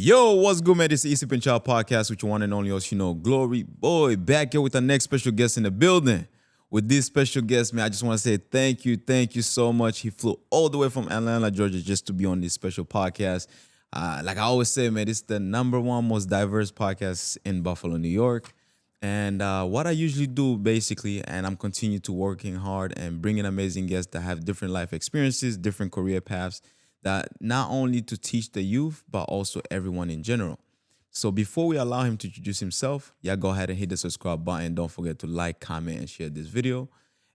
Yo, what's good, man? This is the Easy Child Podcast with your one and only host, Glory Boy, back here with our next special guest in the building. With this special guest, man, I just want to say thank you so much. He flew all the way from Atlanta, Georgia, just to be on this special podcast. Like I always say, man, it's the number one most diverse podcast in Buffalo, New York. And what I usually do, basically, and I'm continuing to working hard and bringing amazing guests that have different life experiences, different career paths, that not only to teach the youth, but also everyone in general. So before we allow him to introduce himself, yeah, go ahead and hit the subscribe button. Don't forget to like, comment, and share this video.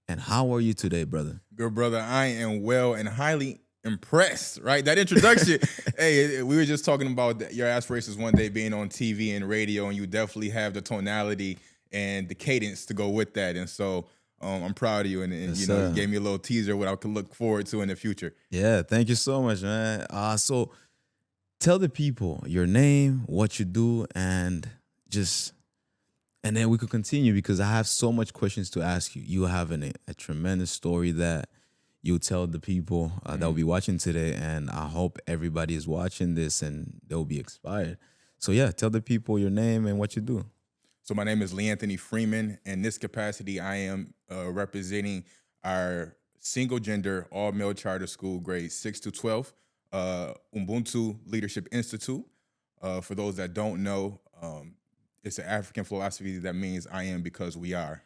And how are you today, brother? Good, brother. I am well and highly impressed, right? That introduction, hey, we were just talking about your aspirations one day being on TV and radio, and you definitely have the tonality and the cadence to go with that. And so I'm proud of you, and Yes, you gave me a little teaser what I could look forward to in the future. Yeah, thank you so much, man. So tell the people your name, what you do, and then we could continue because I have so much questions to ask you. You have a tremendous story that you tell the people that will be watching today, and I hope everybody is watching this and they'll be inspired. So yeah, tell the people your name and what you do. So my name is LeAnthony Freeman. In this capacity, I am representing our single-gender, all-male charter school, grades 6 to 12, Ubuntu Leadership Institute. For those that don't know, it's an African philosophy that means I am because we are.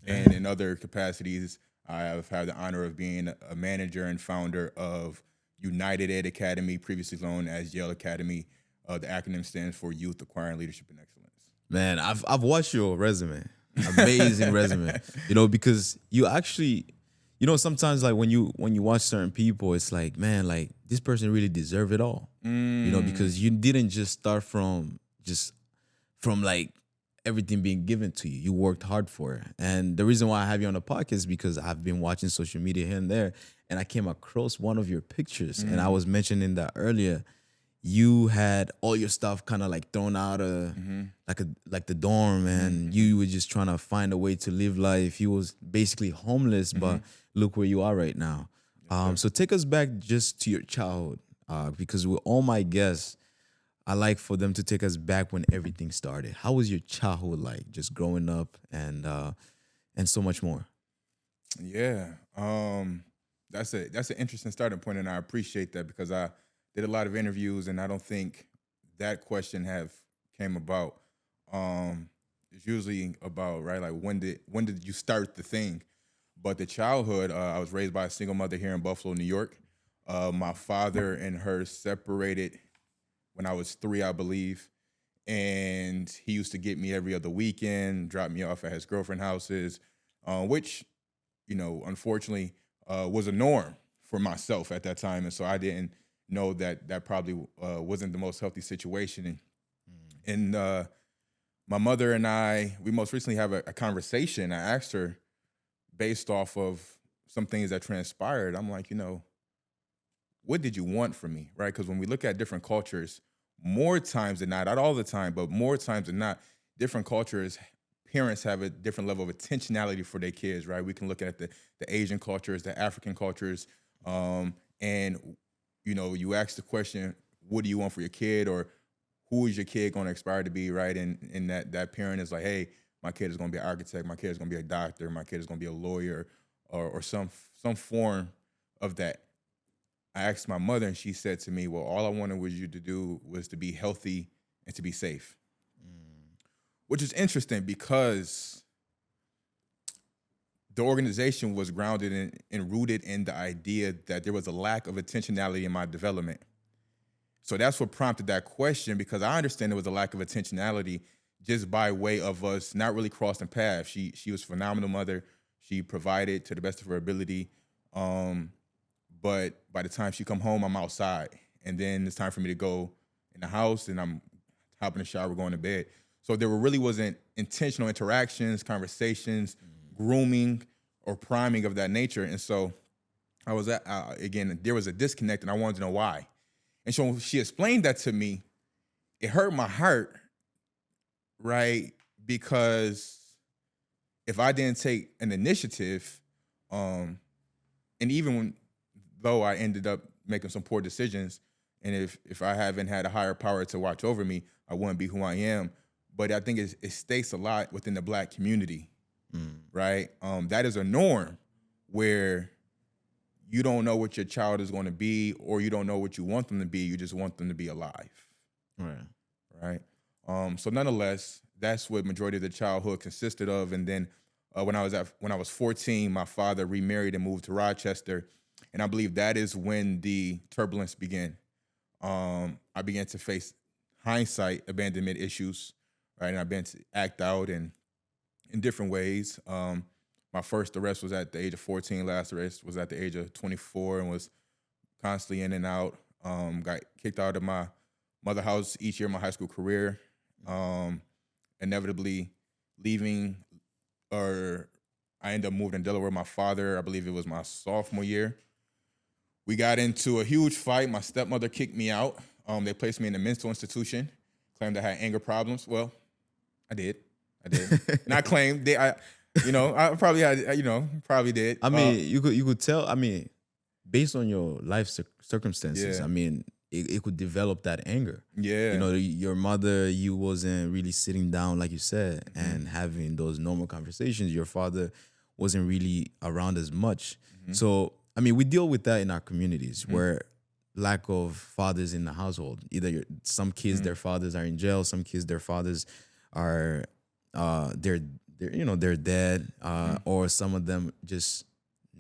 And in other capacities, I have had the honor of being a manager and founder of United Ed Academy, previously known as Yale Academy. The acronym stands for Youth Acquiring Leadership and Excellence. Man, I've watched your resume. Amazing resume. Because you actually, sometimes like when you watch certain people, it's like, man, like this person really deserve it all. Because you didn't just start from like everything being given to you. You worked hard for it. And the reason why I have you on the podcast is because I've been watching social media here and there, and I came across one of your pictures, and I was mentioning that earlier. You had all your stuff kind of like thrown out like the dorm, and you were just trying to find a way to live life. You was basically homeless, but look where you are right now. So take us back just to your childhood, because with all my guests, I like for them to take us back when everything started. How was your childhood like, just growing up and so much more? Yeah, that's an interesting starting point, and I appreciate that because I did a lot of interviews, and I don't think that question came about. It's usually about, right, like when did you start the thing? But the childhood, I was raised by a single mother here in Buffalo, New York. My father and her separated when I was 3, I believe, and he used to get me every other weekend, drop me off at his girlfriend houses, which, unfortunately, was a norm for myself at that time, and so I didn't know that probably wasn't the most healthy situation. And my mother and we most recently have a conversation. I asked her, based off of some things that transpired, I'm like, what did you want from me, right? Because when we look at different cultures, more times than not all the time, but more times than not, different cultures, parents have a different level of intentionality for their kids, right? We can look at the Asian cultures, the African cultures, and you ask the question, what do you want for your kid, or who is your kid going to aspire to be, right? And that parent is like, hey, my kid is going to be an architect, my kid is going to be a doctor, my kid is going to be a lawyer, or some form of that. I asked my mother, and she said to me, well, all I wanted you to do was to be healthy and to be safe, which is interesting because the organization was grounded and rooted in the idea that there was a lack of intentionality in my development. So that's what prompted that question, because I understand there was a lack of intentionality just by way of us not really crossing paths. She was a phenomenal mother. She provided to the best of her ability. But by the time she come home, I'm outside. And then it's time for me to go in the house, and I'm hopping in the shower, going to bed. So there really wasn't intentional interactions, conversations, grooming, or priming of that nature. And so I was again, there was a disconnect, and I wanted to know why. And so she explained that to me. It hurt my heart, right? Because if I didn't take an initiative, and even though I ended up making some poor decisions And if I haven't had a higher power to watch over me, I wouldn't be who I am. But I think it states a lot within the Black community, right? That is a norm where you don't know what your child is going to be, or you don't know what you want them to be. You just want them to be alive, right? So nonetheless, that's what majority of the childhood consisted of. And then when I was 14, my father remarried and moved to Rochester, and I believe that is when the turbulence began. I began to face hindsight abandonment issues, right? And I began to act out in different ways. My first arrest was at the age of 14. Last arrest was at the age of 24, and was constantly in and out. Got kicked out of my mother house each year of my high school career. Inevitably leaving, or I ended up moving to Delaware with my father. I believe it was my sophomore year. We got into a huge fight. My stepmother kicked me out. They placed me in a mental institution, claimed I had anger problems. Well, I did. And I claimed I probably had, probably did. I mean, you could tell. I mean, based on your life circumstances, Yeah. I mean, it could develop that anger. Yeah. You know, your mother, you wasn't really sitting down, like you said, and having those normal conversations. Your father wasn't really around as much. So, I mean, we deal with that in our communities where lack of fathers in the household. Either some kids, their fathers are in jail. Some kids, their fathers are they're dead, or some of them just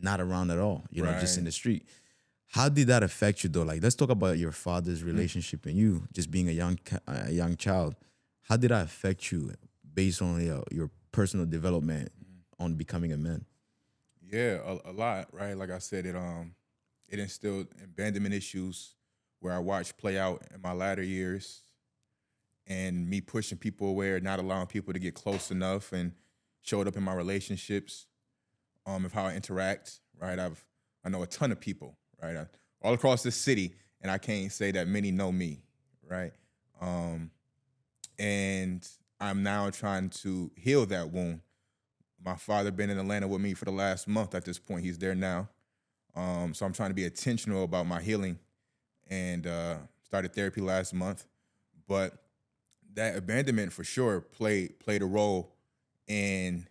not around at all. You know, just in the street. How did that affect you though? Like, let's talk about your father's relationship and you just being a young child. How did that affect you based on your personal development on becoming a man? Yeah, a lot, right? Like I said, it instilled abandonment issues where I watched play out in my latter years, and me pushing people away or not allowing people to get close enough, and showed up in my relationships, of how I interact, right? I know a ton of people, right? All across this city, and I can't say that many know me, right? And I'm now trying to heal that wound. My father been in Atlanta with me for the last month at this point. He's there now. So I'm trying to be intentional about my healing, and started therapy last month. But that abandonment for sure played a role in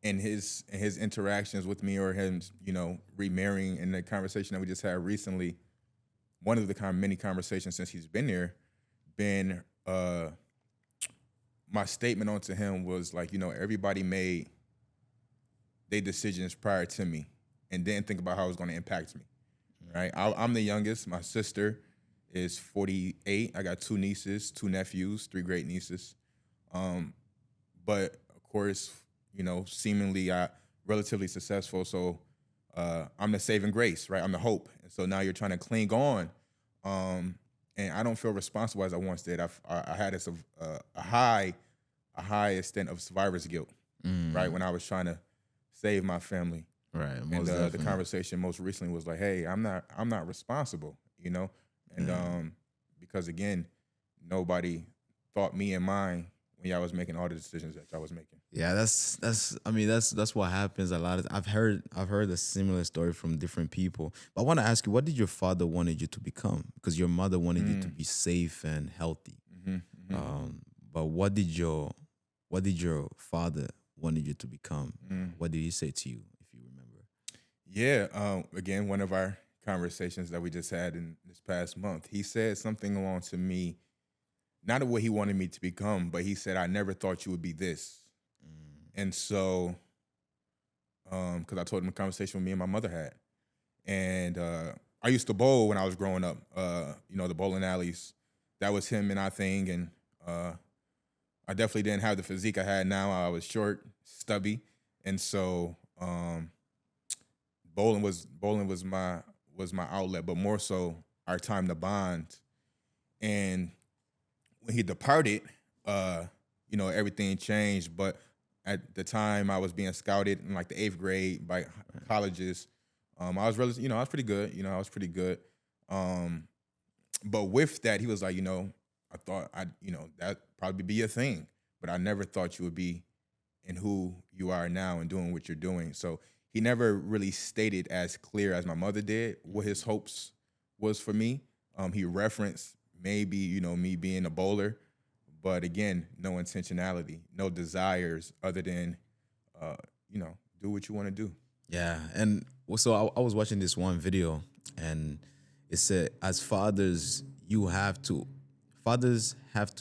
his interactions with me, or him, remarrying. And the conversation that we just had recently, one of the many conversations since he's been there, my statement onto him was like, everybody made their decisions prior to me and didn't think about how it was going to impact me, right? I'm the youngest. My sister is 48. I got 2 nieces, 2 nephews, 3 great nieces. But of course, seemingly relatively successful. So I'm the saving grace, right? I'm the hope. And so now you're trying to cling on. And I don't feel responsible as I once did. I had a high extent of survivor's guilt, right? When I was trying to save my family. Right. And the conversation most recently was like, hey, I'm not responsible, And because again, nobody thought me in mind when y'all was making all the decisions that y'all was making. Yeah, that's what happens a lot. I've heard a similar story from different people. But I want to ask you, what did your father wanted you to become? Because your mother wanted you to be safe and healthy. But what did your father wanted you to become? What did he say to you, if you remember? Yeah, again, one of our conversations that we just had in this past month, he said something along to me, not what he wanted me to become, but he said, I never thought you would be this. And so, because I told him a conversation with me and my mother had. And I used to bowl when I was growing up, the bowling alleys. That was him and I thing. And I definitely didn't have the physique I had now. I was short, stubby. And so bowling was my outlet, but more so our time to bond. And when he departed, everything changed. But at the time, I was being scouted in like the 8th grade by colleges. I was really, I was pretty good. I was pretty good. But with that, he was like, I thought that probably be your thing, but I never thought you would be in who you are now and doing what you're doing. So he never really stated as clear as my mother did what his hopes was for me. He referenced maybe, me being a bowler, but again, no intentionality, no desires other than, uh, do what you want to do. Yeah, and so I was watching this one video, and it said, as fathers have to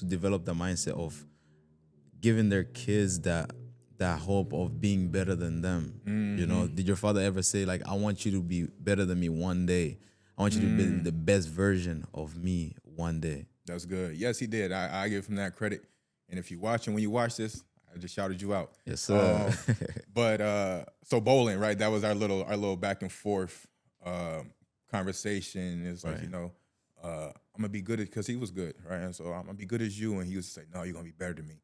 develop the mindset of giving their kids that hope of being better than them. Did your father ever say like, "I want you to be better than me one day. I want you to be the best version of me one day"? That's good. Yes, he did. I give him that credit. And if you're watching, when you watch this, I just shouted you out. Yes, sir. But so bowling, right? That was our little back and forth conversation. It's like, Right. I'm gonna be good at, because he was good, right? And so I'm gonna be good as you, and he used to say, "No, you're gonna be better than me.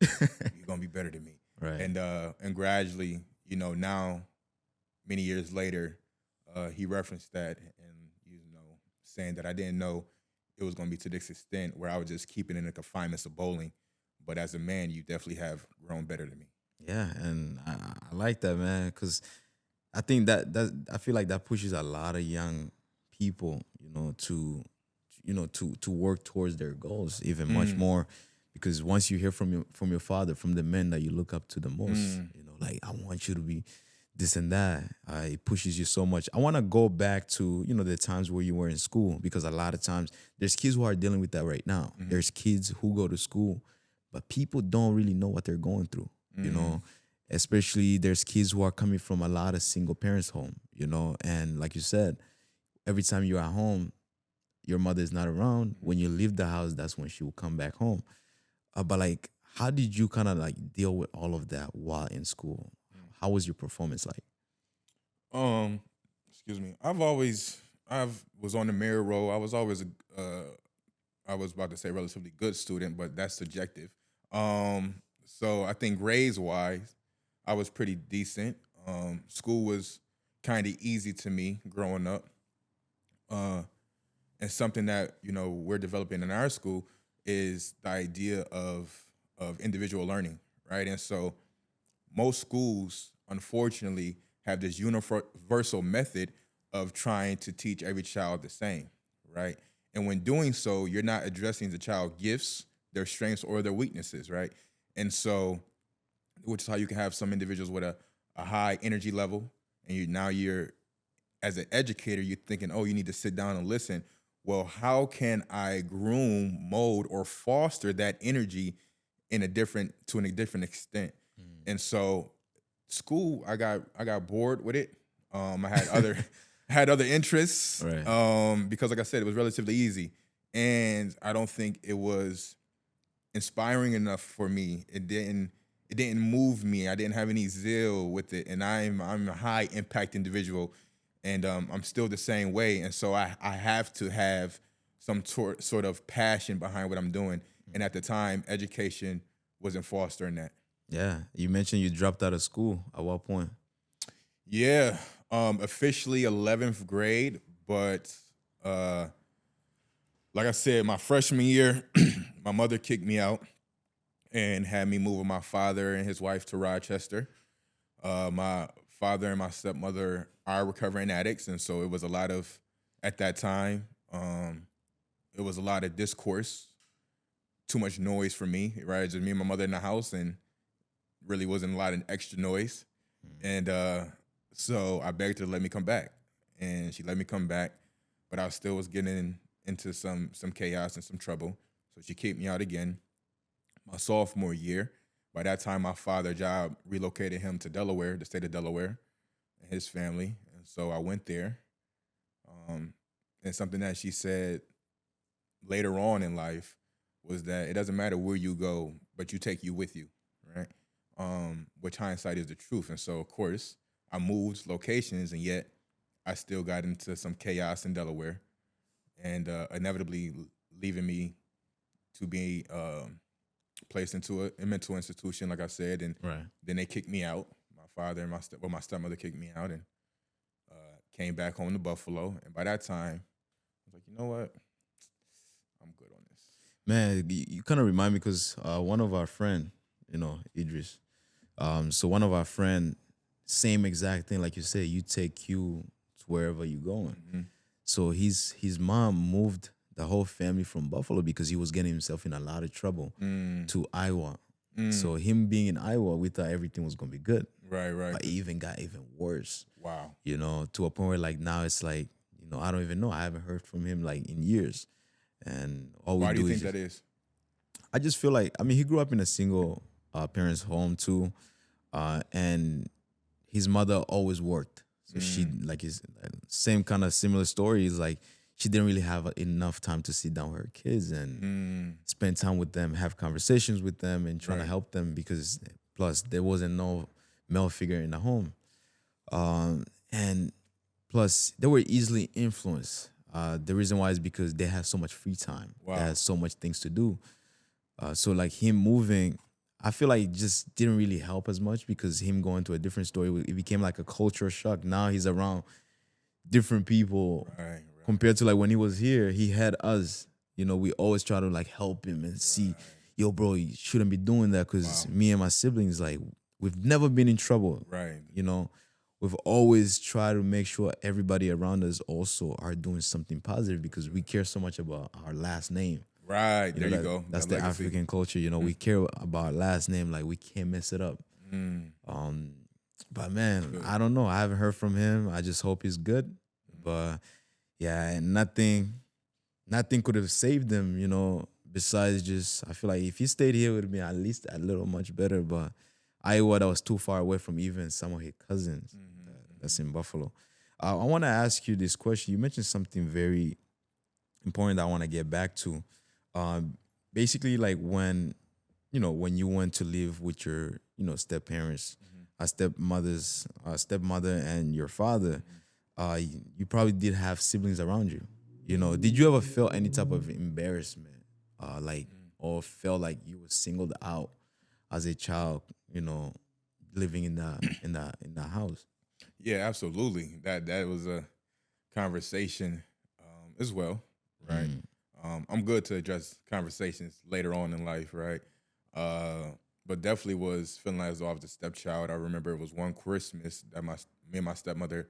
You're gonna be better than me." Right. And gradually, now many years later, he referenced that, and saying that I didn't know it was gonna be to this extent where I was just keeping it in the confinements of bowling. But as a man, you definitely have grown better than me. Yeah, and I like that, man, because I think that I feel like that pushes a lot of young people, to work towards their goals even much more. Because once you hear from your father, from the men that you look up to the most, like, I want you to be this and that. It pushes you so much. I want to go back to the times where you were in school, because a lot of times there's kids who are dealing with that right now. There's kids who go to school, but people don't really know what they're going through. Especially there's kids who are coming from a lot of single parents home. And like you said, every time you're at home, your mother is not around. When you leave the house, that's when she will come back home. But like, how did you kind of like deal with all of that while in school? How was your performance like? Um, Excuse me. I've was on the mirror roll. I was always I was about to say relatively good student, but that's subjective. So I think grades wise, I was pretty decent. School was kind of easy to me growing up. Uh, and something that we're developing in our school is the idea of individual learning, right? And so most schools, unfortunately, have this universal method of trying to teach every child the same, right? And when doing so, you're not addressing the child's gifts, their strengths, or their weaknesses, right? And so, which is how you can have some individuals with a high energy level, and you're as an educator, you're thinking, oh, you need to sit down and listen. Well, how can I groom, mold, or foster that energy to a different extent? And so school, I got bored with it. I had other had other interests. Right. Because like I said, it was relatively easy. And I don't think it was inspiring enough for me. It didn't move me. I didn't have any zeal with it. And I'm a high impact individual, and I'm still the same way. And so I have to have some sort of passion behind what I'm doing. And at the time, education wasn't fostering that. Yeah, you mentioned you dropped out of school. At what point? Yeah, officially 11th grade, but like I said, my freshman year, my mother kicked me out and had me move with my father and his wife to Rochester. My father and my stepmother are recovering addicts, and so it was a lot of, at that time, it was a lot of discourse, too much noise for me, right? Just me and my mother in the house, and really wasn't a lot of extra noise. And so I begged her to let me come back, and she let me come back, but I still was getting into some chaos and some trouble. So she kicked me out again. My sophomore year, by that time, my father's job relocated him to Delaware, the state of Delaware, and his family. And so I went there. And something that she said later on in life was that it doesn't matter where you go, but you take you with you, right? Which hindsight is the truth. And so, of course, I moved locations, and yet I still got into some chaos in Delaware, and inevitably leaving me to be placed into a mental institution, like I said, and Right. then they kicked me out. My father and my stepmother kicked me out, and came back home to Buffalo. And by that time, I was like, you know what, I'm good on this. Man, you kind of remind me, because one of our friend, Idris. So one of our friend, same exact thing, like you said, you take you to wherever you going. Mhm. So his mom moved the whole family from Buffalo because he was getting himself in a lot of trouble to Iowa. So him being in Iowa, we thought everything was gonna be good. Right, right. But it even got even worse. Wow. You know, to a point where like now it's like, you know, I don't even know. I haven't heard from him like in years. And all we Why do do you is think that is? I just feel like, I mean, he grew up in a single parents home too. And his mother always worked. So she like his same kind of similar story is like she didn't really have enough time to sit down with her kids and spend time with them, have conversations with them, and trying to help them because plus there wasn't no male figure in the home, and plus they were easily influenced. The reason why is because they had so much free time. Wow. They had so much things to do. So like him moving, I feel like it just didn't really help as much because him going to a different story, it became like a cultural shock. Now he's around different people Right. compared to like when he was here, he had us. You know, we always try to like help him and see, yo, bro, you shouldn't be doing that because me and my siblings, like, we've never been in trouble. Right. You know, we've always tried to make sure everybody around us also are doing something positive because we care so much about our last name. Right. There you go. That's That the legacy. African culture. You know, we care about our last name. Like, we can't mess it up. But man, I don't know. I haven't heard from him. I just hope he's good. But yeah, and nothing could have saved him, you know, besides just, I feel like if he stayed here, it would have been at least a little much better. But Iowa, that was too far away from even some of his cousins that's in Buffalo. I want to ask you this question. You mentioned something very important that I want to get back to. Basically, like when you went to live with your, step parents, stepmother and your father, you probably did have siblings around you. You know, did you ever feel any type of embarrassment, or felt like you were singled out as a child, living in the house? Yeah, absolutely. That was a conversation as well, right? I'm good to address conversations later on in life, right? But definitely was feeling like as though I was a stepchild. I remember it was one Christmas that me and my stepmother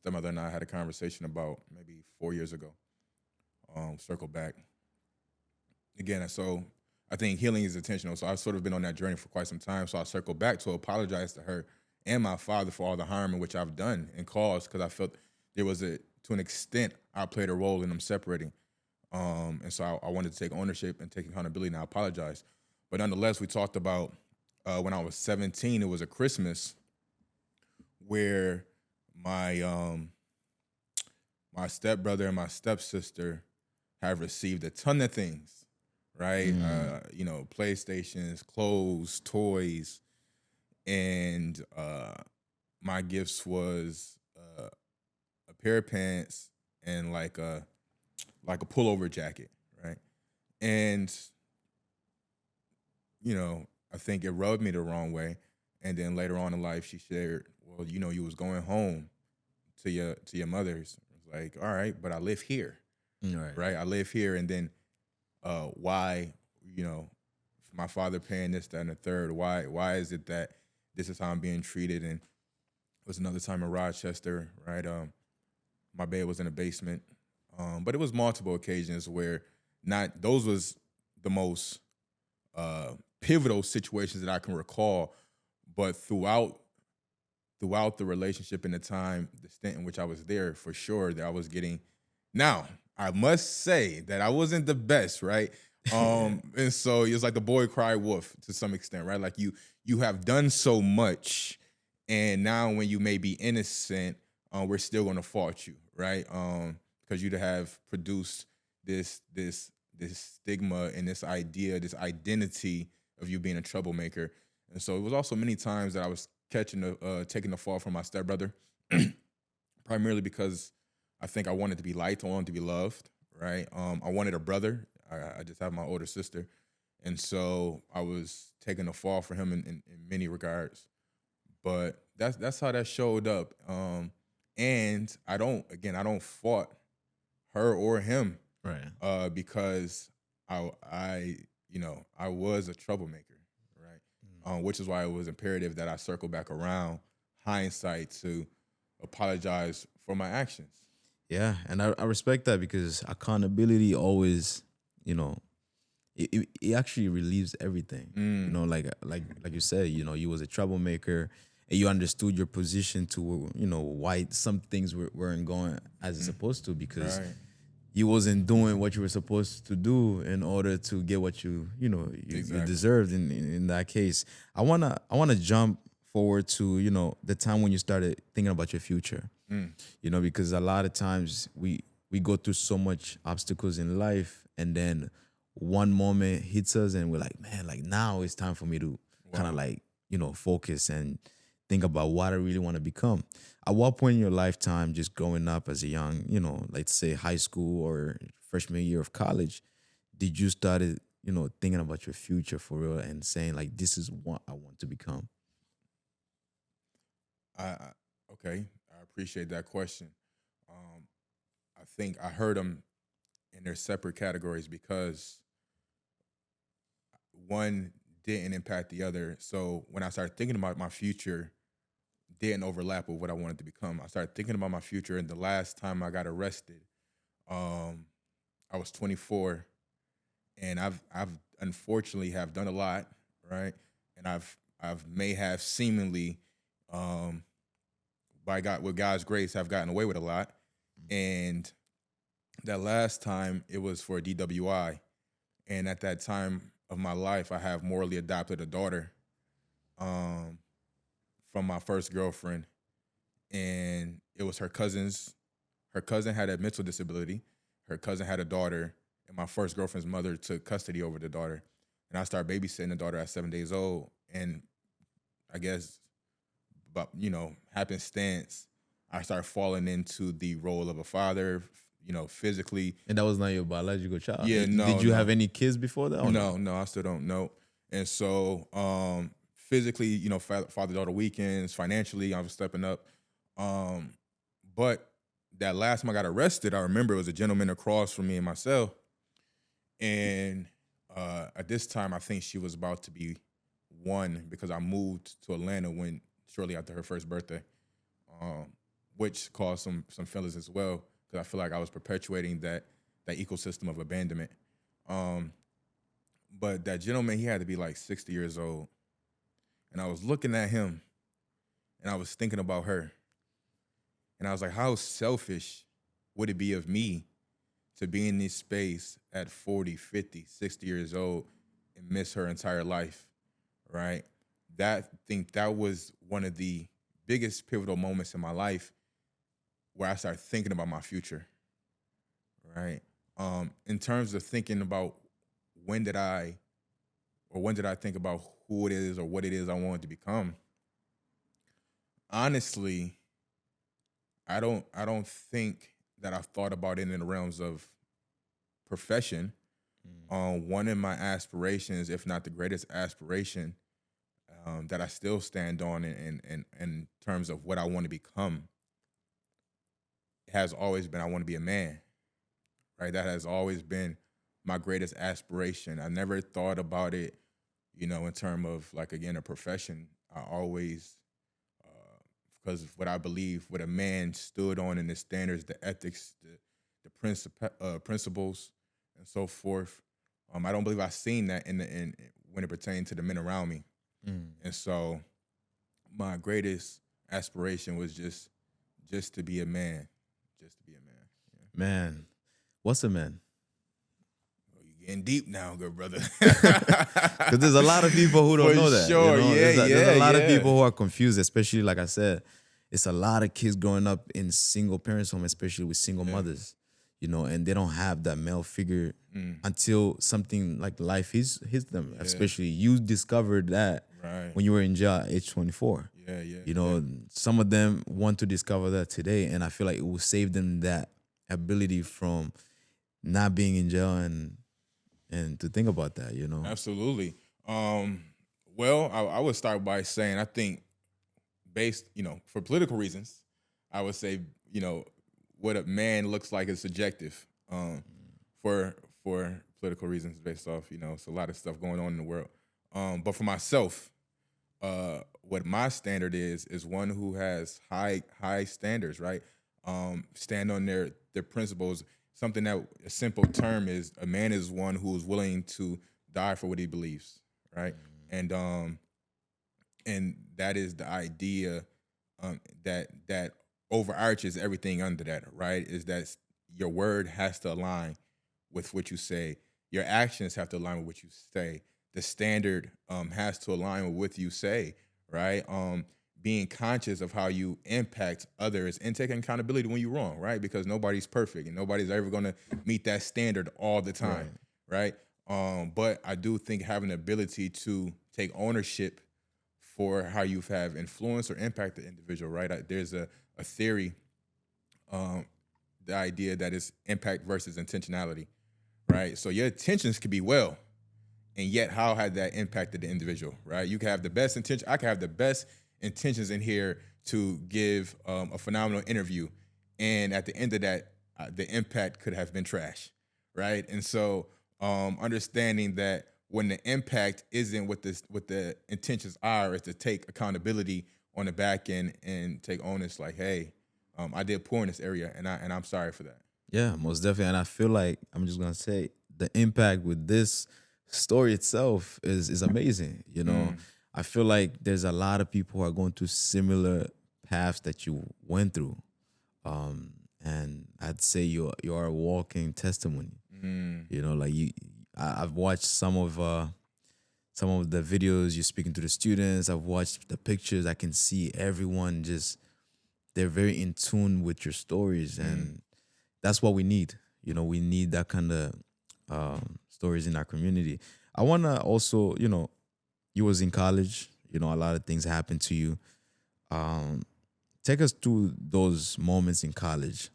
and I had a conversation about maybe 4 years ago. Circle back again. So I think healing is intentional. So I've sort of been on that journey for quite some time. So I circled back to apologize to her and my father for all the harm in which I've done and caused, because I felt there was to an extent, I played a role in them separating. And so I wanted to take ownership and take accountability, and I apologize. But nonetheless, we talked about when I was 17, it was a Christmas where my my stepbrother and my stepsister have received a ton of things, right? PlayStations, clothes, toys, and my gifts was a pair of pants and like a pullover jacket, right? And I think it rubbed me the wrong way. And then later on in life, she shared, well, you was going home to your mother's. I was like, all right, but I live here, right? I live here, and then why, my father paying this, that, and the third? Why is it that this is how I'm being treated? And it was another time in Rochester, right? My bed was in the basement, but it was multiple occasions where those was the most pivotal situations that I can recall. But throughout the relationship and the stint in which I was there, for sure that I was getting. Now, I must say that I wasn't the best, right? And so it's like the boy cried wolf to some extent, right? Like you have done so much, and now when you may be innocent, we're still going to fault you, right? Because you'd have produced this stigma and this idea, this identity of you being a troublemaker. And so it was also many times that I was taking the fall from my stepbrother, primarily because I think I wanted to be liked, I wanted to be loved, right? I wanted a brother. I just have my older sister. And so I was taking the fall for him in many regards. But that's how that showed up. And I don't fault her or him, Right. because I was a troublemaker, right? Which is why it was imperative that I circle back around hindsight to apologize for my actions. Yeah, and I respect that because accountability always, you know, it actually relieves everything. You know, like you said, you know, you was a troublemaker and you understood your position to, you know, why some things weren't going as it's supposed to because Right. you wasn't doing what you were supposed to do in order to get what you know you Exactly. deserved in that case. I wanna jump forward to, you know, the time when you started thinking about your future. You know, because a lot of times we go through so much obstacles in life and then one moment hits us and we're like, man, like now it's time for me to kind of like, you know, focus and think about what I really want to become. At what point in your lifetime, just growing up as a young, you know, let's say high school or freshman year of college, did you started, you know, thinking about your future for real and saying like, this is what I want to become? I okay. I appreciate that question. Um, I think I heard them in their separate categories because one didn't impact the other. So when I started thinking about my future, didn't overlap with what I wanted to become. I started thinking about my future, and the last time I got arrested, um, I was 24, and I've unfortunately have done a lot, right? And I've may have seemingly, um, by God with God's grace, have gotten away with a lot. And that last time it was for DWI, and at that time of my life, I have morally adopted a daughter, um, from my first girlfriend, and it was her cousin's. Her cousin had a mental disability. Her cousin had a daughter, and my first girlfriend's mother took custody over the daughter. And I started babysitting the daughter at 7 days old. And I guess, but happenstance, I started falling into the role of a father. Physically. And that was not your biological child. Yeah, no, Did you have no, any kids before that? Or no? no, I still don't know. And so, physically, father daughter weekends, financially, I was stepping up. Um, but that last time I got arrested, I remember it was a gentleman across from me in my cell. And at this time, I think she was about to be one because I moved to Atlanta shortly after her first birthday, which caused some feelings as well because I feel like I was perpetuating that ecosystem of abandonment. Um, but that gentleman, he had to be like 60 years old, and I was looking at him, and I was thinking about her, and I was like, how selfish would it be of me to be in this space at 40, 50, 60 years old and miss her entire life, right? That was one of the biggest pivotal moments in my life where I started thinking about my future, right? In terms of thinking about when did I think about who it is or what it is I wanted to become, honestly, I don't think that I've thought about it in the realms of profession. One of my aspirations, if not the greatest aspiration, that I still stand on in terms of what I want to become, has always been I want to be a man, right? That has always been my greatest aspiration. I never thought about it, in terms of like again a profession. I always because what I believe, what a man stood on in the standards, the ethics, the principles, and so forth. I don't believe I've seen that in when it pertained to the men around me. And so my greatest aspiration was just to be a man, just to be a man. Yeah. Man, what's a man? Oh, you're getting deep now, good brother. Because there's a lot of people who don't For know that. sure, There's a lot of yeah. people who are confused, especially like I said, it's a lot of kids growing up in single parents' home, especially with single mothers, and they don't have that male figure until something like life hits them. Especially you discovered that Right. when you were in jail at age 24. Yeah. Some of them want to discover that today, and I feel like it will save them that ability from not being in jail and to think about that. Absolutely. Well, I would start by saying I think based, for political reasons, I would say, what a man looks like is subjective. For political reasons, based off, it's a lot of stuff going on in the world. But for myself, what my standard is one who has high standards, right? stand on their principles. Something that a simple term is a man is one who is willing to die for what he believes, right? And that is the idea that overarches everything under that, right? Is that your word has to align with what you say. Your actions have to align with what you say. The standard has to align with what you say, right? Being conscious of how you impact others and taking accountability when you're wrong, right? Because nobody's perfect and nobody's ever going to meet that standard all the time, right? But I do think having the ability to take ownership for how you have influenced or impacted the individual, right? There's a theory, the idea that is impact versus intentionality, right? So your intentions could be well, and yet how had that impacted the individual, right? You can have the best intention. I can have the best intentions in here to give a phenomenal interview, and at the end of that, the impact could have been trash, right? And so understanding that when the impact isn't what the intentions are, is to take accountability on the back end and take onus, like, hey, I did poor in this area, and I'm sorry for that. Yeah, most definitely. And I feel like I'm just gonna say the impact with this story itself is amazing. You know, I feel like there's a lot of people who are going through similar paths that you went through. And I'd say you're a walking testimony. You know, like I've watched some of the videos you're speaking to the students. I've watched the pictures. I can see everyone just they're very in tune with your stories, and that's what we need. You know, we need that kind of stories in our community. I wanna also, you know, you was in college. You know, a lot of things happened to you. Um, Take us through those moments in college,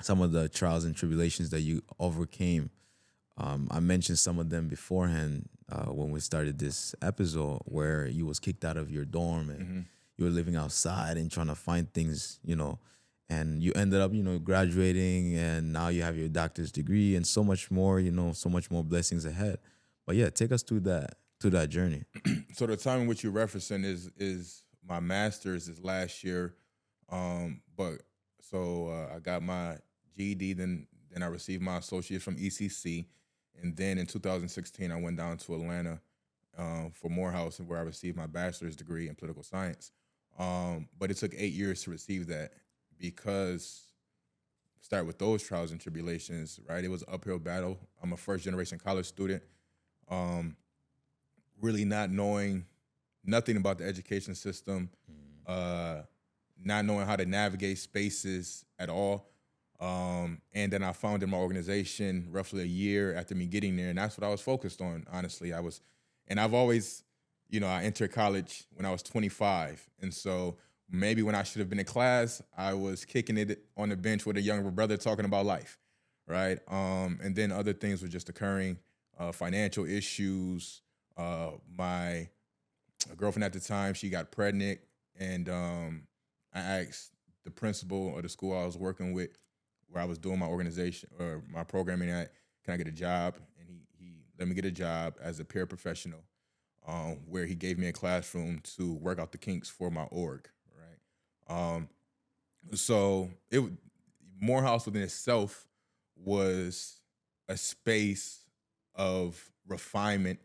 some of the trials and tribulations that you overcame. I mentioned some of them beforehand when we started this episode, where you was kicked out of your dorm and you were living outside and trying to find things, you know, and you ended up, you know, graduating, and now you have your doctor's degree and so much more, you know, so much more blessings ahead. But yeah, take us through that journey. So the time in which you're referencing is my master's is last year, but so I got my GED, then I received my associate from ECC, and then in 2016 I went down to Atlanta for Morehouse, where I received my bachelor's degree in political science. But it took 8 years to receive that, because start with those trials and tribulations, right? It was an uphill battle. I'm a first generation college student, really not knowing nothing about the education system, not knowing how to navigate spaces at all. And then I founded my organization roughly a year after me getting there, and that's what I was focused on, honestly. I've always, you know, I entered college when I was 25, and so maybe when I should have been in class, I was kicking it on the bench with a younger brother talking about life, right? And then other things were just occurring, financial issues. My girlfriend at the time, she got pregnant, and I asked the principal of the school I was working with, where I was doing my organization or my programming at, can I get a job? And he let me get a job as a paraprofessional, where he gave me a classroom to work out the kinks for my org, right? So Morehouse within itself was a space of refinement,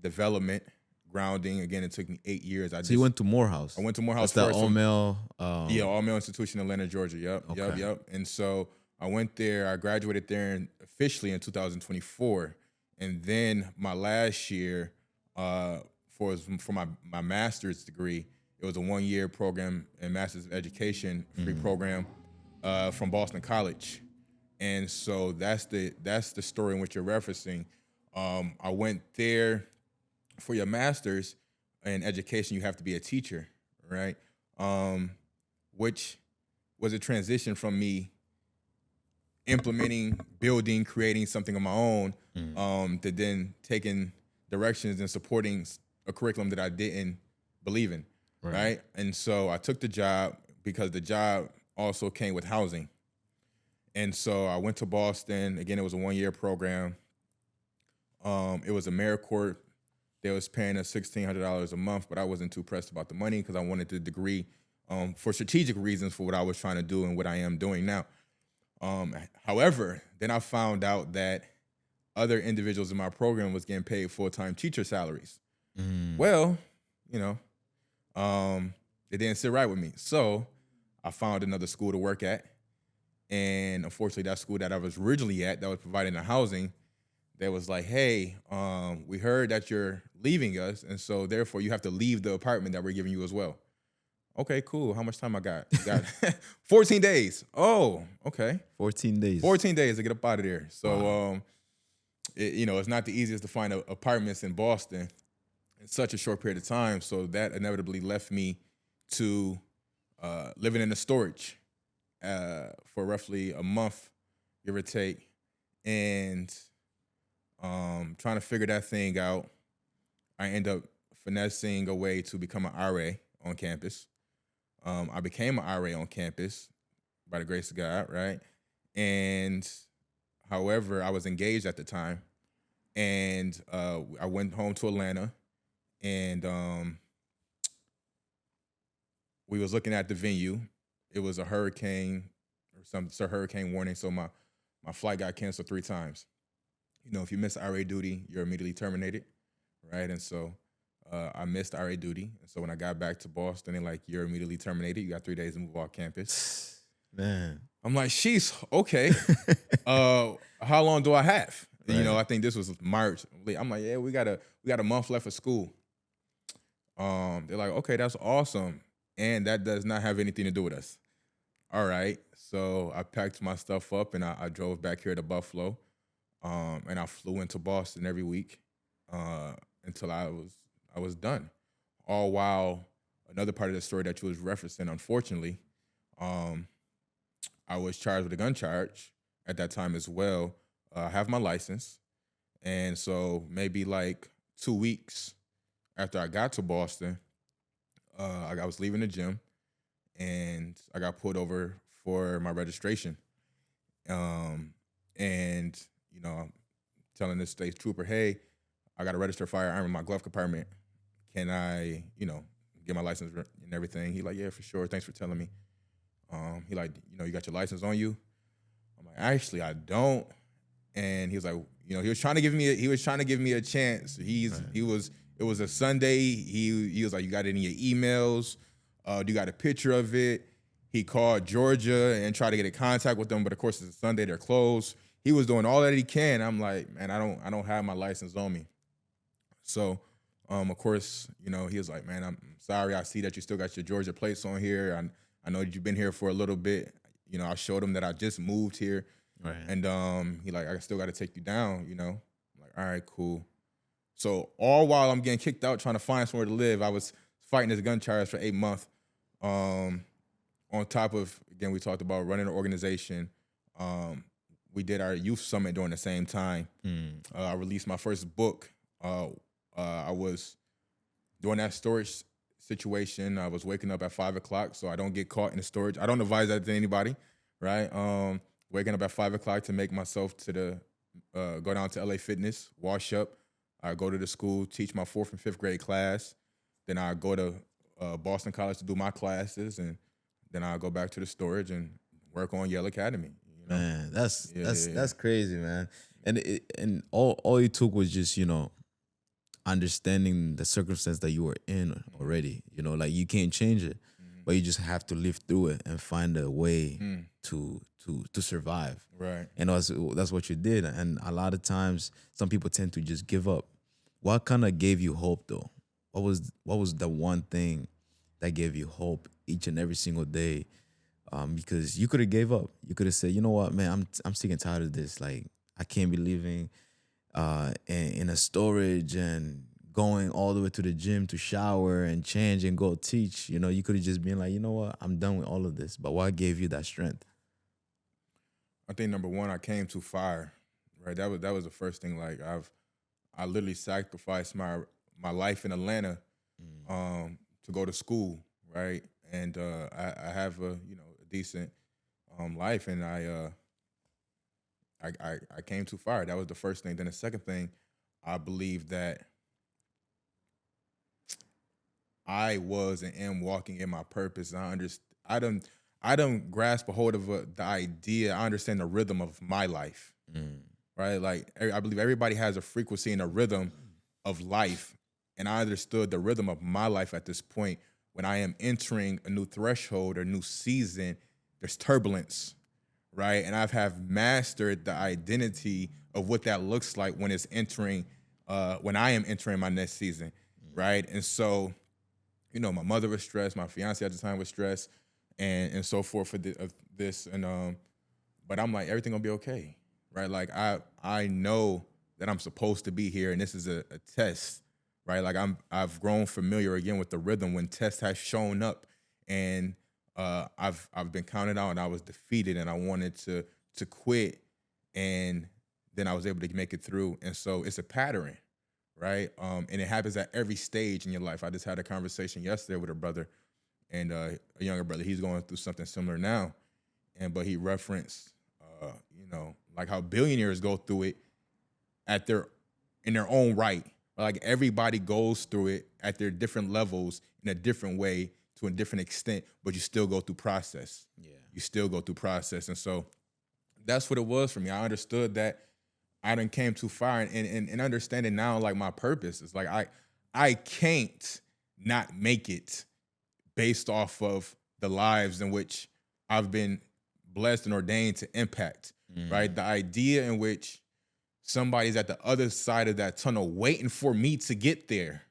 development, grounding. Again, it took me 8 years. So you went to Morehouse. I went to Morehouse That's first. the all male. Yeah, all male institution in Atlanta, Georgia. Yep. And so I went there. I graduated there officially in 2024, and then my last year for my master's degree, it was a 1-year program in Master's of Education, free program from Boston College. And so that's the story in which you're referencing. I went there. For your master's in education, you have to be a teacher, right? Which was a transition from me implementing, building, creating something of my own, to then taking directions and supporting a curriculum that I didn't believe in, right? And so I took the job because the job also came with housing. And so I went to Boston. Again, it was a 1-year program. It was AmeriCorps. They was paying us $1,600 a month, but I wasn't too pressed about the money because I wanted the degree for strategic reasons for what I was trying to do and what I am doing now. However, then I found out that other individuals in my program was getting paid full-time teacher salaries. Well, you know, it didn't sit right with me. So I found another school to work at. And unfortunately, that school that I was originally at that was providing the housing, they was like, hey, we heard that you're leaving us. And so therefore you have to leave the apartment that we're giving you as well. Okay, cool. How much time I got? You got 14 days. Oh, okay. 14 days. 14 days to get up out of there. So, Wow. it's not the easiest to find apartments in Boston in such a short period of time. So that inevitably left me to living in the storage for roughly a month, give or take, and trying to figure that thing out. I end up finessing a way to become an RA on campus. I became an RA on campus by the grace of God, right? And however, I was engaged at the time, and I went home to Atlanta, and we was looking at the venue. It was a hurricane or some hurricane warning, so my flight got canceled 3 times. You know, if you miss RA duty, you're immediately terminated, right? And so I missed RA duty. And so when I got back to Boston, they're like, you're immediately terminated. You got 3 days to move off campus. Man. I'm like, sheesh, okay. How long do I have? Right. You know, I think this was March. I'm like, yeah, we got a month left of school. They're like, okay, that's awesome. And that does not have anything to do with us. All right. So I packed my stuff up and I drove back here to Buffalo. And I flew into Boston every week until I was done. All while another part of the story that you was referencing, unfortunately, I was charged with a gun charge at that time as well. I have my license. And so maybe like 2 weeks after I got to Boston, I was leaving the gym and I got pulled over for my registration. And, you know, I'm telling this state trooper, hey, I got a registered firearm in my glove compartment. Can I, you know, get my license and everything? He like, yeah, for sure. Thanks for telling me. He like, you know, you got your license on you? I'm like, actually, I don't. And he was like, you know, he was trying to give me a chance. It was a Sunday. He was like, you got it in your emails? Do you got a picture of it? He called Georgia and tried to get in contact with them, but of course it's a Sunday, they're closed. He was doing all that he can. I'm like, man, I don't have my license on me. So, of course, you know, he was like, man, I'm sorry. I see that you still got your Georgia plates on here. I know that you've been here for a little bit. You know, I showed him that I just moved here. Right. And he like, I still got to take you down, you know. I'm like, all right, cool. So all while I'm getting kicked out trying to find somewhere to live, I was fighting this gun charge for 8 months. On top of, again, we talked about running an organization. We did our youth summit during the same time. I released my first book. I was doing that storage situation. I was waking up at 5 o'clock so I don't get caught in the storage. I don't advise that to anybody, right? Waking up at 5 o'clock to make myself go down to LA Fitness, wash up. I go to the school, teach my 4th and 5th grade class. Then I go to Boston College to do my classes, and then I go back to the storage and work on Yale Academy. You know? Man, that's crazy, man. And all it took was just, you know, understanding the circumstance that you were in already. You know, like you can't change it, but you just have to live through it and find a way to survive. Right. And that's what you did. And a lot of times, some people tend to just give up. What kind of gave you hope, though? What was the one thing that gave you hope each and every single day? Because you could have gave up. You could have said, you know what, man, I'm sick and tired of this. Like, I can't be living in a storage and going all the way to the gym to shower and change and go teach. You know, you could have just been like, you know what, I'm done with all of this. But what gave you that strength? I think number one, I came too far. Right, that was the first thing. Like I literally sacrificed my life in Atlanta to go to school. Right, and I have a decent life, and I came too far. That was the first thing. Then the second thing, I believe that I was and am walking in my purpose. And I don't grasp a hold of the idea. I understand the rhythm of my life, right? Like I believe everybody has a frequency and a rhythm of life, and I understood the rhythm of my life at this point. When I am entering a new threshold or new season, there's turbulence, right? And have mastered the identity of what that looks like when it's entering, when I am entering my next season, right? And so, my mother was stressed, my fiance at the time was stressed, and so forth for this, and but I'm like, everything gonna be okay, right? Like I know that I'm supposed to be here, and this is a test, right? Like I've grown familiar again with the rhythm when test has shown up, and I've been counted out, and I was defeated, and I wanted to quit, and then I was able to make it through, and so it's a pattern, right? And it happens at every stage in your life. I just had a conversation yesterday with a brother, and a younger brother. He's going through something similar now, but he referenced, like how billionaires go through it in their own right. Like everybody goes through it at their different levels in a different way to a different extent, but you still go through process. Yeah. You still go through process. And so that's what it was for me. I understood that I done came too far, and understanding now, like my purpose is like, I can't not make it based off of the lives in which I've been blessed and ordained to impact, right? The idea in which somebody's at the other side of that tunnel waiting for me to get there,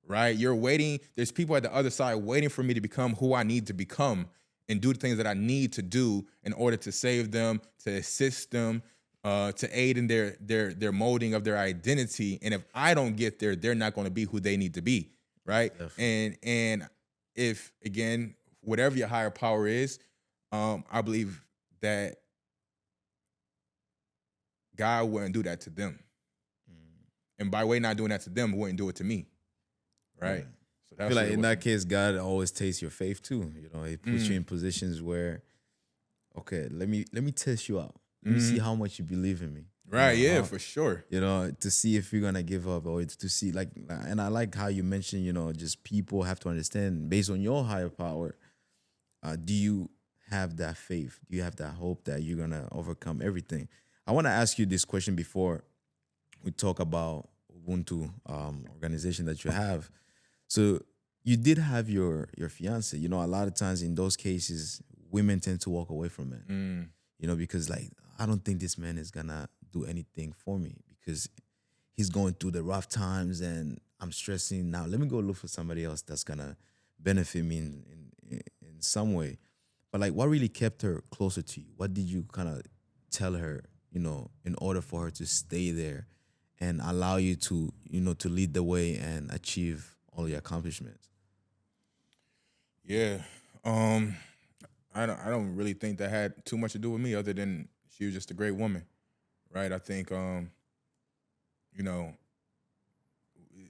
right? You're waiting. There's people at the other side waiting for me to become who I need to become and do the things that I need to do in order to save them, to assist them, to aid in their molding of their identity. And if I don't get there, they're not going to be who they need to be, right? Definitely. And if, again, whatever your higher power is, I believe that God wouldn't do that to them. And by way not doing that to them, wouldn't do it to me, right? Yeah. So that's I feel like in that case, God always takes your faith too. He puts you in positions where, okay, let me test you out. Let me see how much you believe in me. Right, for sure. To see if you're gonna give up, or to see and I like how you mentioned, just people have to understand based on your higher power. Do you have that faith? Do you have that hope that you're gonna overcome everything? I want to ask you this question before we talk about Ubuntu organization that you have. So you did have your fiance. A lot of times in those cases, women tend to walk away from men. Because I don't think this man is gonna do anything for me because he's going through the rough times and I'm stressing. Now let me go look for somebody else that's gonna benefit me in some way. But what really kept her closer to you? What did you kind of tell her, in order for her to stay there and allow you to, to lead the way and achieve all your accomplishments? Yeah. I don't really think that had too much to do with me other than she was just a great woman, right? I think,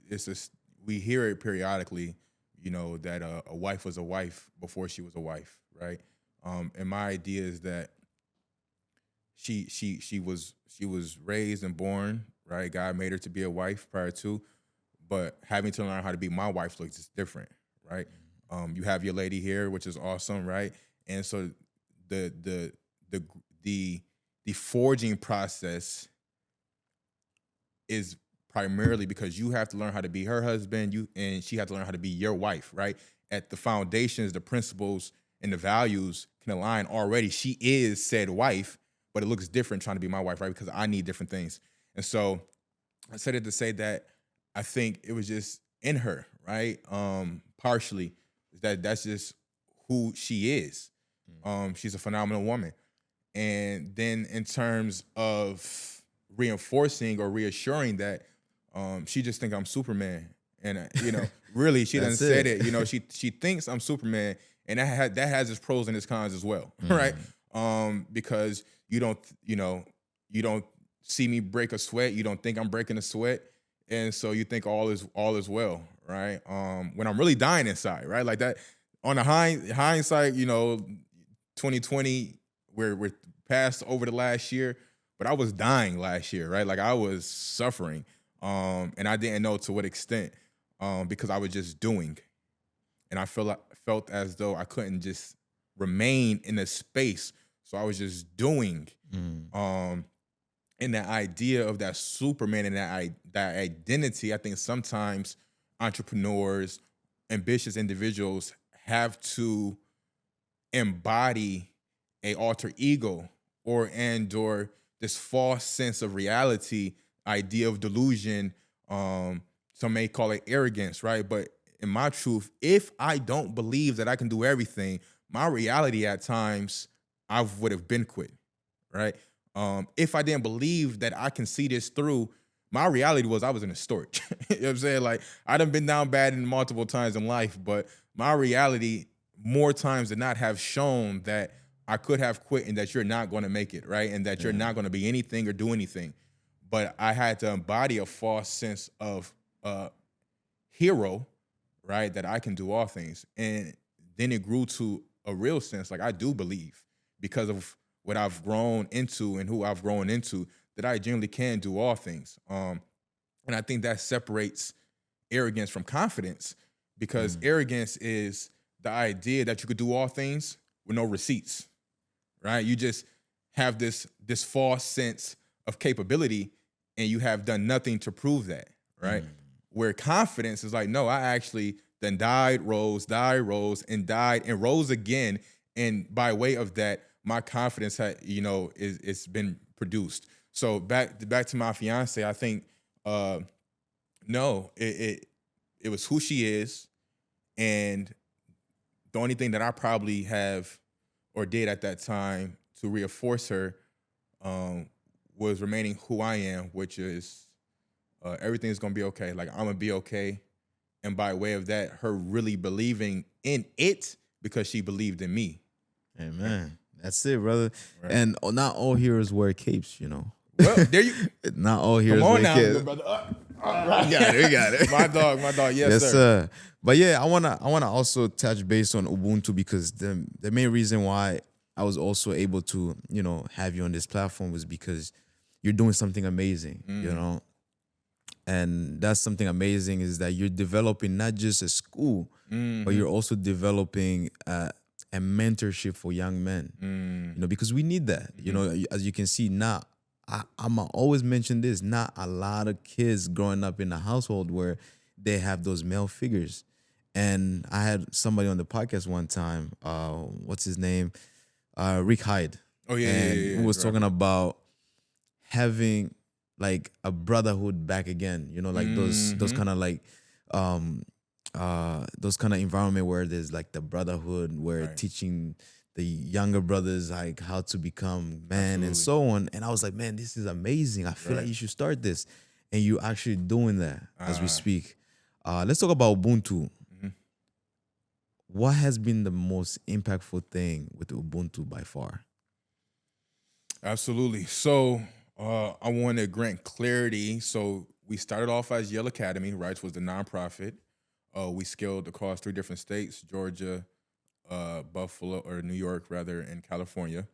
it's just, we hear it periodically, that a wife was a wife before she was a wife, right? And my idea is that she was raised and born, right? God made her to be a wife prior to, but having to learn how to be my wife looks just different, right? You have your lady here, which is awesome, right? And so the forging process is primarily because you have to learn how to be her husband, and she had to learn how to be your wife, right? At the foundations, the principles, and the values can align already. She is said wife, but it looks different trying to be my wife, right? Because I need different things. And so I said it to say that I think it was just in her, right? Partially, that's just who she is. She's a phenomenal woman. And then in terms of reinforcing or reassuring that, she just think I'm Superman. And, really, she done said it. She thinks I'm Superman, and that has its pros and its cons as well, right? Because you don't see me break a sweat. You don't think I'm breaking a sweat. And so you think all is well, right? When I'm really dying inside, right? Like that on the hindsight, 2020, we're past over the last year, but I was dying last year, right? Like I was suffering. And I didn't know to what extent, because I was just doing, and I felt as though I couldn't just remain in a space, so I was just doing. Um, and that idea of that Superman and that identity, I think sometimes entrepreneurs, ambitious individuals have to embody a alter ego or this false sense of reality, idea of delusion. Some may call it arrogance, right? But in my truth, if I don't believe that I can do everything, my reality at times I would have been quit, right? If I didn't believe that I can see this through, my reality was I was in a storage. You know what I'm saying? Like, I done been down bad in multiple times in life, but my reality more times than not have shown that I could have quit and that you're not going to make it, right? And that you're not going to be anything or do anything. But I had to embody a false sense of hero, right? That I can do all things. And then it grew to a real sense, like I do believe because of what I've grown into and who I've grown into, that I genuinely can do all things. And I think that separates arrogance from confidence, because arrogance is the idea that you could do all things with no receipts, right? You just have this false sense of capability and you have done nothing to prove that, right? Where confidence is like, no, I actually then died, rose, and died and rose again. And by way of that, my confidence had, it's been produced. So back to my fiance, I think, no, it was who she is. And the only thing that I probably have or did at that time to reinforce her was remaining who I am, which is everything's going to be okay. Like, I'm going to be okay. And by way of that, her really believing in it because she believed in me. Amen. That's it, brother. Right. And not all heroes wear capes, Well, there you. Not all heroes wear capes. Brother. Right. We got it. My dog. Yes, sir. But yeah, I wanna also touch base on Ubuntu, because the main reason why I was also able to, have you on this platform was because you're doing something amazing, And that's something amazing, is that you're developing not just a school, but you're also developing a mentorship for young men, because we need that. As you can see now, I'm always mention this, not a lot of kids growing up in a household where they have those male figures. And I had somebody on the podcast one time, what's his name? Rick Hyde. Oh, yeah. And yeah. who was talking about having like a brotherhood back again, like those kind of like those kind of environment where there's like the brotherhood, where teaching the younger brothers like how to become man and so on. And I was like, man, this is amazing. I feel like you should start this. And you actually doing that as we speak. Let's talk about Ubuntu. What has been the most impactful thing with Ubuntu by far? Absolutely. So I want to grant clarity. So we started off as Yale Academy, right? Which was the nonprofit. We scaled across 3 different states: Georgia, Buffalo, or New York rather, and California.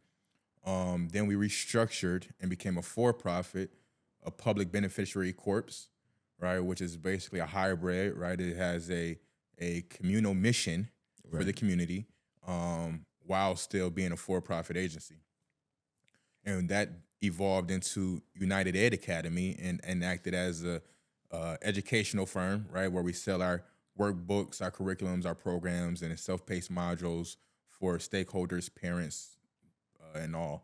Then we restructured and became a for-profit, a public beneficiary corpse, right? Which is basically a hybrid, right? It has a communal mission for the community, while still being a for-profit agency. And that evolved into United Ed Academy and acted as a educational firm, right? Where we sell our workbooks, our curriculums, our programs, and self-paced modules for stakeholders, parents, and all.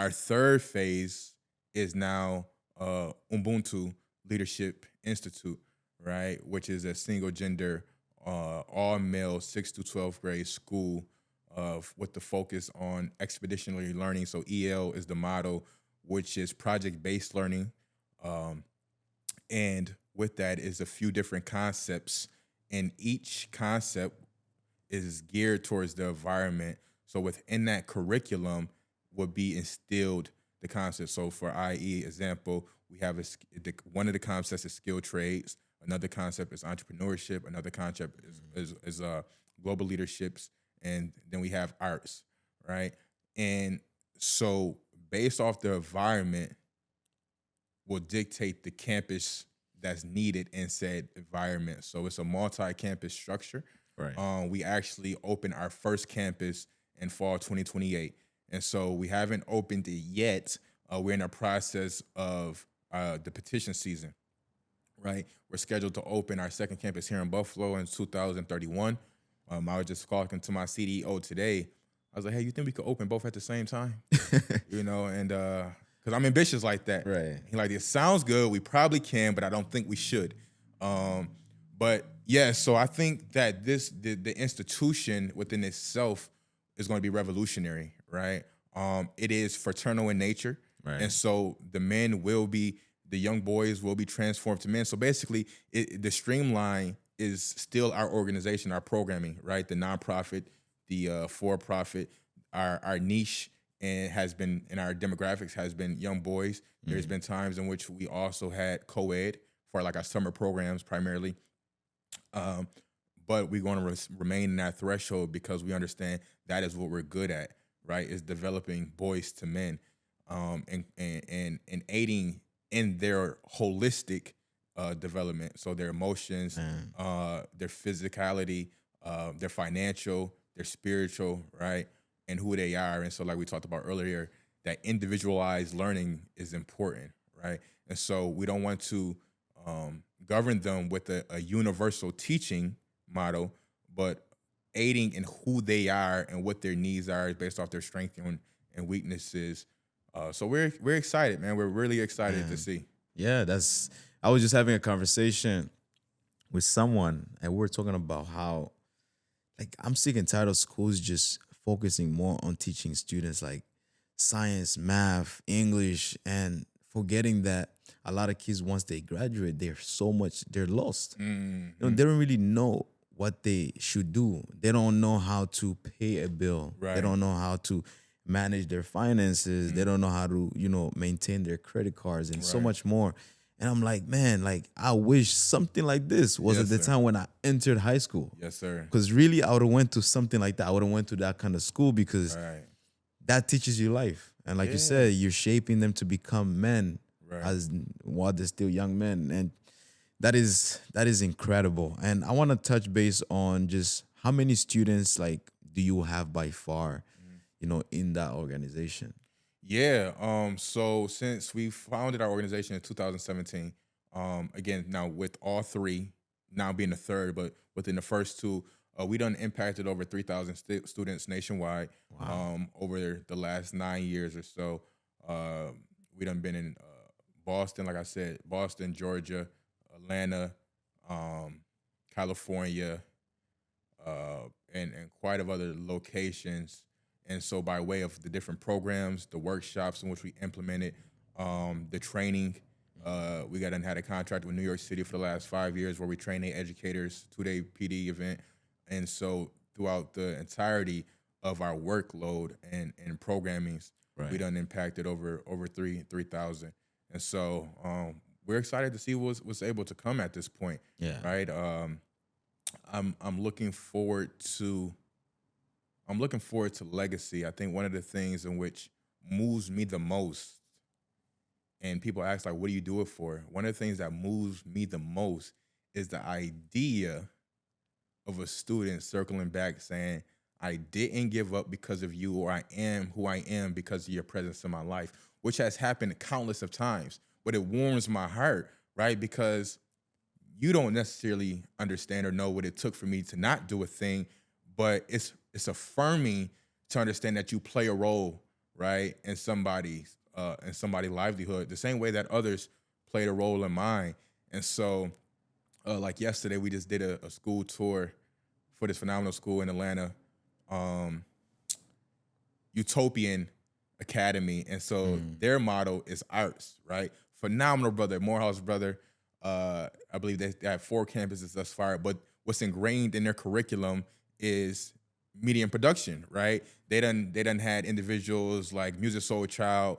Our third phase is now Ubuntu Leadership Institute, right? Which is a single gender, all male 6th to 12th grade school with the focus on expeditionary learning. So EL is the motto, which is project-based learning. And with that is a few different concepts, and each concept is geared towards the environment. So within that curriculum would be instilled the concept. So for IE example, we have one of the concepts is skilled trades. Another concept is entrepreneurship. Another concept is global leaderships. And then we have arts, right? And so based off the environment will dictate the campus that's needed in said environment. So it's a multi-campus structure, Right. We actually open our first campus in fall 2028. And so we haven't opened it yet. We're in the process of the petition season, right? We're scheduled to open our second campus here in Buffalo in 2031. I was just talking to my CDO today. I was like, hey, you think we could open both at the same time? And because I'm ambitious like that. Right. He like, it sounds good. We probably can, but I don't think we should. But yeah, so I think that the institution within itself is going to be revolutionary, right? It is fraternal in nature. Right. And so the young boys will be transformed to men. So basically, the Streamline is still our organization, our programming, right? The nonprofit, the for-profit, our niche and has been in our demographics has been young boys. There's been times in which we also had co-ed for like our summer programs primarily. But we're going to remain in that threshold because we understand that is what we're good at, right? Is developing boys to men, and aiding in their holistic development. So their emotions, their physicality, their financial, their spiritual, right? And who they are. And so like we talked about earlier, that individualized learning is important, right? And so we don't want to govern them with a universal teaching model, but aiding in who they are and what their needs are based off their strengths and weaknesses. So we're excited, man. We're really excited to see. Yeah, I was just having a conversation with someone and we were talking about how like I'm sick and tired of schools just focusing more on teaching students like science, math, English, and forgetting that a lot of kids once they graduate, they're lost. Mm-hmm. They don't really know what they should do. They don't know how to pay a bill. Right. They don't know how to manage their finances. They don't know how to, maintain their credit cards and so much more. And I'm like, man, like I wish something like this was at the time when I entered high school. Yes, sir. Because really, I would have went to something like that. I would have went to that kind of school because that teaches you life. And like you said, you're shaping them to become men as while they're still young men. And that is incredible. And I want to touch base on just how many students like do you have by far, in that organization? Yeah. So since we founded our organization in 2017, again, now with all three, now being the third, but within the first two, we done impacted over 3,000 students nationwide. Wow. Over the last 9 years or so. We done been in Boston, like I said, Boston, Georgia, Atlanta, California, and quite of other locations. And so by way of the different programs, the workshops in which we implemented, the training, we had a contract with New York City for the last 5 years where we train their educators, 2-day PD event. And so throughout the entirety of our workload and programmings, we done impacted over 3,000. And so we're excited to see what's able to come at this point. Yeah. Right. I'm looking forward to legacy. I think one of the things in which moves me the most, and people ask like, what do you do it for? One of the things that moves me the most is the idea of a student circling back saying, I didn't give up because of you, or I am who I am because of your presence in my life, which has happened countless of times. But it warms my heart, right? Because you don't necessarily understand or know what it took for me to not do a thing, but it's affirming to understand that you play a role, right, in somebody's livelihood, the same way that others played a role in mine. And so, like yesterday, we just did a school tour for this phenomenal school in Atlanta, Utopian Academy. And so their motto is arts, right? Phenomenal brother, Morehouse brother. I believe they have 4 campuses thus far, but what's ingrained in their curriculum is media and production, right? They done had individuals like Music Soul Child,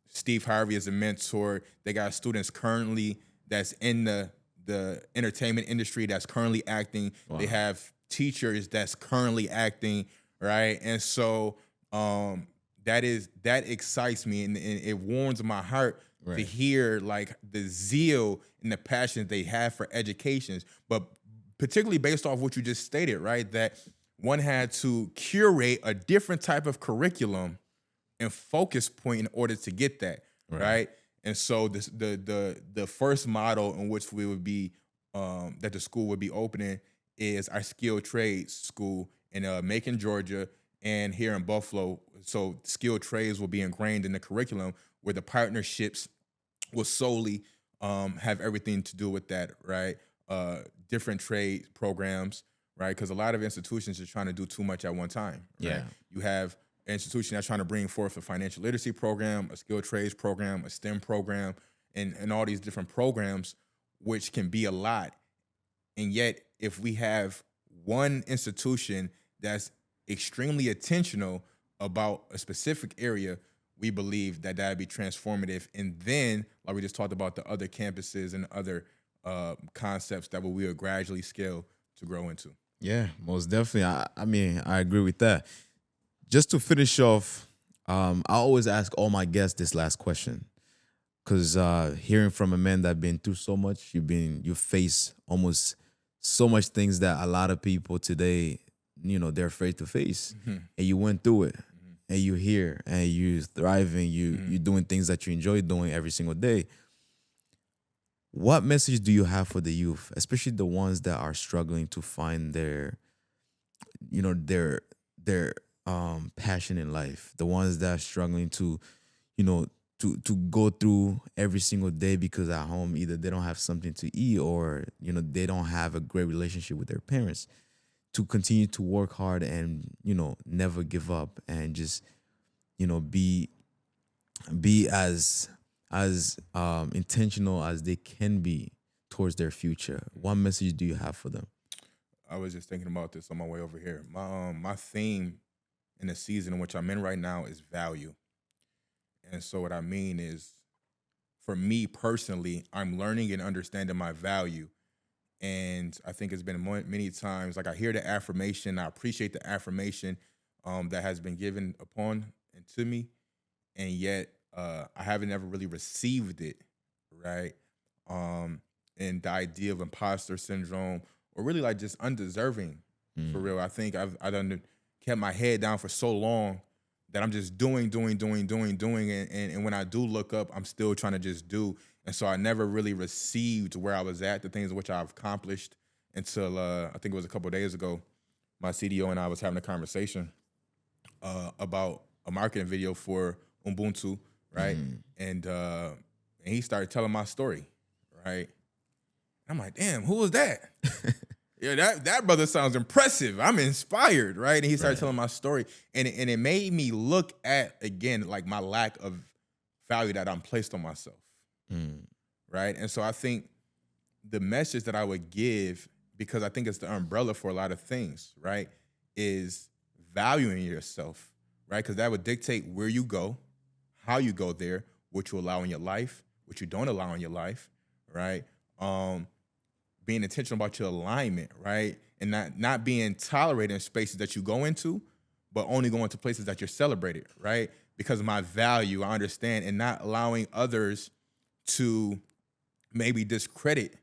Steve Harvey as a mentor. They got students currently that's in the entertainment industry that's currently acting. Wow. They have teachers that's currently acting, right? And so that excites me, and it warms my heart to hear like the zeal and the passion they have for education, but particularly based off what you just stated, right? That one had to curate a different type of curriculum and focus point in order to get that, right? And so the first model in which we would be that the school would be opening is our skilled trades school in Macon, Georgia, and here in Buffalo. So skilled trades will be ingrained in the curriculum, where the partnerships will solely have everything to do with that, right? Different trade programs, right? Because a lot of institutions are trying to do too much at one time, right? Yeah. You have an institution that's trying to bring forth a financial literacy program, a skilled trades program, a STEM program, and all these different programs, which can be a lot. And yet, if we have one institution that's extremely intentional about a specific area, we believe that that'd be transformative. And then, like we just talked about, the other campuses and other concepts that we will gradually scale to grow into. Yeah, most definitely. I mean, I agree with that. Just to finish off, I always ask all my guests this last question, because hearing from a man that's been through so much, you face almost so much things that a lot of people today, they're afraid to face, and you went through it, and you're here, and you're thriving, you're doing things that you enjoy doing every single day. What message do you have for the youth, especially the ones that are struggling to find their passion in life, the ones that are struggling to go through every single day because at home either they don't have something to eat, or they don't have a great relationship with their parents, to continue to work hard and never give up, and just be as intentional as they can be towards their future. What message do you have for them? I was just thinking about this on my way over here. My theme in the season in which I'm in right now is value. And so what I mean is, for me personally, I'm learning and understanding my value. And I think it's been many times, like, I hear the affirmation, I appreciate the affirmation that has been given upon and to me, and yet I haven't ever really received it, right? And the idea of imposter syndrome, or really like just undeserving, for real. I think I've kept my head down for so long that I'm just doing. And when I do look up, I'm still trying to just do. And so I never really received where I was at, the things which I've accomplished, until I think it was a couple of days ago, my CDO and I was having a conversation about a marketing video for Ubuntu, right? And he started telling my story, right? I'm like, damn, who was that? Yeah, that brother sounds impressive. I'm inspired, right? And he started telling my story, and it made me look at, again, like, my lack of value that I'm placed on myself, right? And so I think the message that I would give, because I think it's the umbrella for a lot of things, right, is valuing yourself, right? Because that would dictate where you go, how you go there, what you allow in your life, what you don't allow in your life, right? Being intentional about your alignment, right? And not being tolerated in spaces that you go into, but only going to places that you're celebrated, right? Because of my value, I understand, and not allowing others to maybe discredit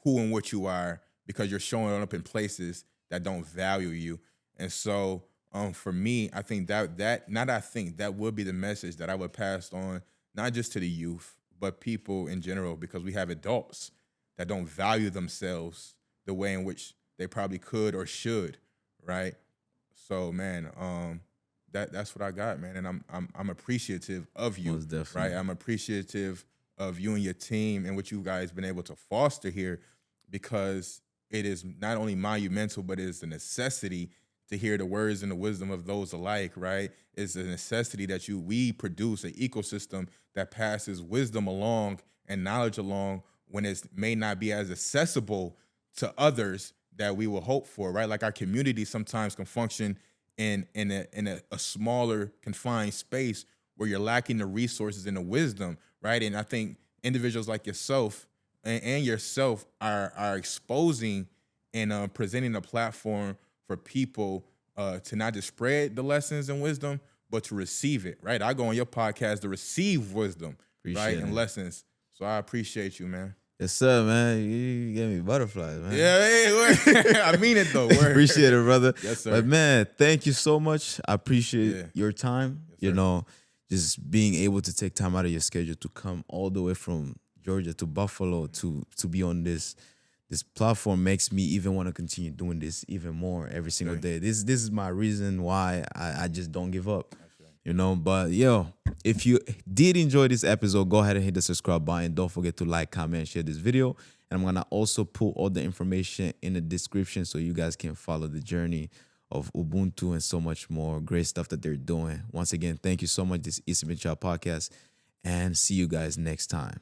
who and what you are because you're showing up in places that don't value you. And so for me, I think that would be the message that I would pass on, not just to the youth, but people in general, because we have adults that don't value themselves the way in which they probably could or should, right? So, man, that's what I got, man, and I'm appreciative of you, Most definitely. right? I'm appreciative of you and your team and what you guys been able to foster here, because it is not only monumental, but it is a necessity to hear the words and the wisdom of those alike, right? It's a necessity that we produce an ecosystem that passes wisdom along and knowledge along when it may not be as accessible to others that we will hope for, right? Like, our community sometimes can function in a smaller, confined space where you're lacking the resources and the wisdom, right? And I think individuals like yourself and yourself are exposing and presenting a platform for people to not just spread the lessons and wisdom, but to receive it, right? I go on your podcast to receive wisdom, right, and lessons. So I appreciate you, man. Yes, sir, man. You gave me butterflies, man. Yeah, hey, word. I mean it though. Word. Appreciate it, brother. Yes, sir. But man, thank you so much. I appreciate Yeah. your time. Yes, You sir. know, just being able to take time out of your schedule to come all the way from Georgia to Buffalo to be on this platform makes me even want to continue doing this even more every single day. This is my reason why I just don't give up. You know, but yo, if you did enjoy this episode, go ahead and hit the subscribe button. Don't forget to like, comment, and share this video. And I'm gonna also put all the information in the description so you guys can follow the journey of Ubuntu and so much more great stuff that they're doing. Once again, thank you so much. This is M.Ed Podcast, and see you guys next time.